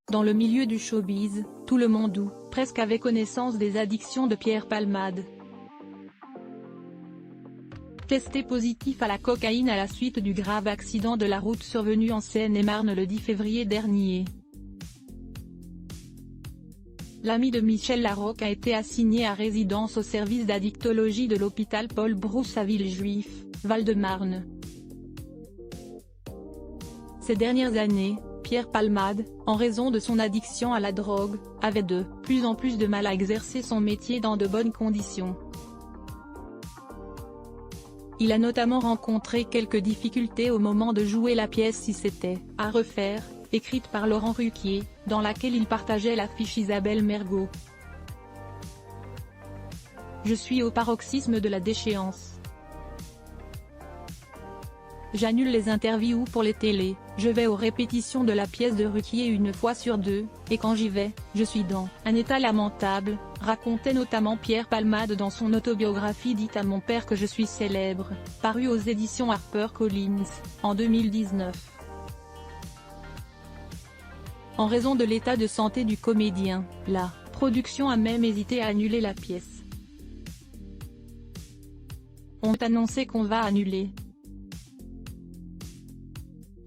Dans le milieu du showbiz, tout le monde ou presque avait connaissance des addictions de Pierre Palmade. Testé positif à la cocaïne à la suite du grave accident de la route survenu en Seine-et-Marne le 10 février dernier. L'ami de Michel Larocque a été assigné à résidence au service d'addictologie de l'hôpital Paul Brousse à Villejuif, Val-de-Marne. Ces dernières années, Pierre Palmade, en raison de son addiction à la drogue, avait de plus en plus de mal à exercer son métier dans de bonnes conditions. Il a notamment rencontré quelques difficultés au moment de jouer la pièce Si c'était à refaire, écrite par Laurent Ruquier, dans laquelle il partageait l'affiche Isabelle Mergo. Je suis au paroxysme de la déchéance. J'annule les interviews pour les télés, je vais aux répétitions de la pièce de Ruquier 1 fois sur 2, et quand j'y vais, je suis dans un état lamentable, racontait notamment Pierre Palmade dans son autobiographie Dites à mon père que je suis célèbre, parue aux éditions HarperCollins, en 2019. En raison de l'état de santé du comédien, la production a même hésité à annuler la pièce. On t'a annoncé qu'on va annuler.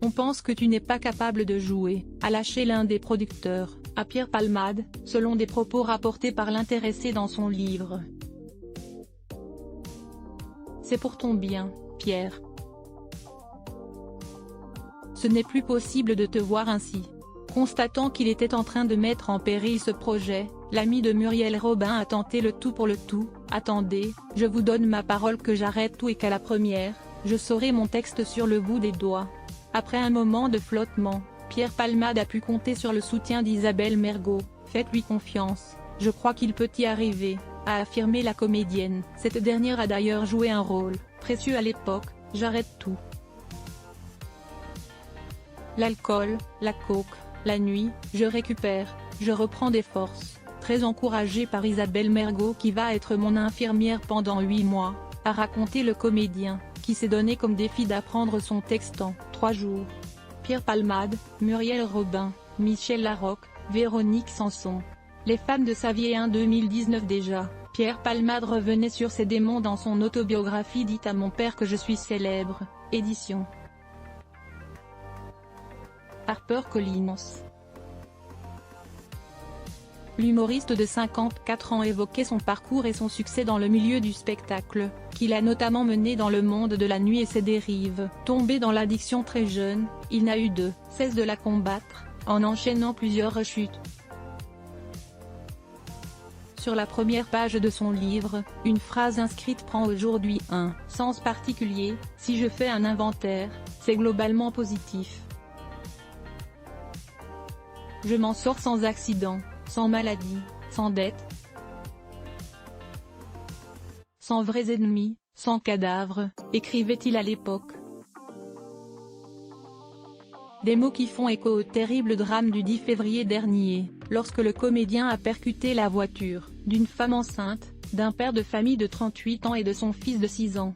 On pense que tu n'es pas capable de jouer, a lâché l'un des producteurs, à Pierre Palmade, selon des propos rapportés par l'intéressé dans son livre. C'est pour ton bien, Pierre. Ce n'est plus possible de te voir ainsi. Constatant qu'il était en train de mettre en péril ce projet, l'ami de Muriel Robin a tenté le tout pour le tout. Attendez, je vous donne ma parole que j'arrête tout et qu'à la première, je saurai mon texte sur le bout des doigts. Après un moment de flottement, Pierre Palmade a pu compter sur le soutien d'Isabelle Mergo. Faites-lui confiance, je crois qu'il peut y arriver, a affirmé la comédienne. Cette dernière a d'ailleurs joué un rôle précieux à l'époque, J'arrête tout. L'alcool, la coke, la nuit, je récupère, je reprends des forces. Très encouragée par Isabelle Mergo qui va être mon infirmière pendant 8 mois, a raconté le comédien, qui s'est donné comme défi d'apprendre son texte en 3 jours. Pierre Palmade, Muriel Robin, Michel Larocque, Véronique Sanson. Les fans de Xavier 1 2019 déjà, Pierre Palmade revenait sur ses démons dans son autobiographie Dites à mon père que je suis célèbre, édition HarperCollins. L'humoriste de 54 ans évoquait son parcours et son succès dans le milieu du spectacle, qu'il a notamment mené dans le monde de la nuit et ses dérives. Tombé dans l'addiction très jeune, il n'a eu de cesse de la combattre, en enchaînant plusieurs rechutes. Sur la première page de son livre, une phrase inscrite prend aujourd'hui un sens particulier. Si je fais un inventaire, c'est globalement positif. Je m'en sors sans accident, sans maladie, sans dette, sans vrais ennemis, sans cadavres, écrivait-il à l'époque. Des mots qui font écho au terrible drame du 10 février dernier, lorsque le comédien a percuté la voiture d'une femme enceinte, d'un père de famille de 38 ans et de son fils de 6 ans.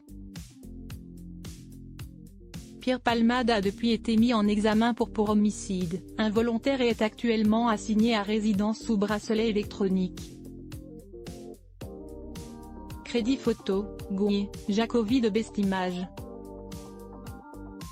Pierre Palmade a depuis été mis en examen pour homicide involontaire et est actuellement assigné à résidence sous bracelet électronique. Crédit photo, Gouye, Jacovi de Bestimage.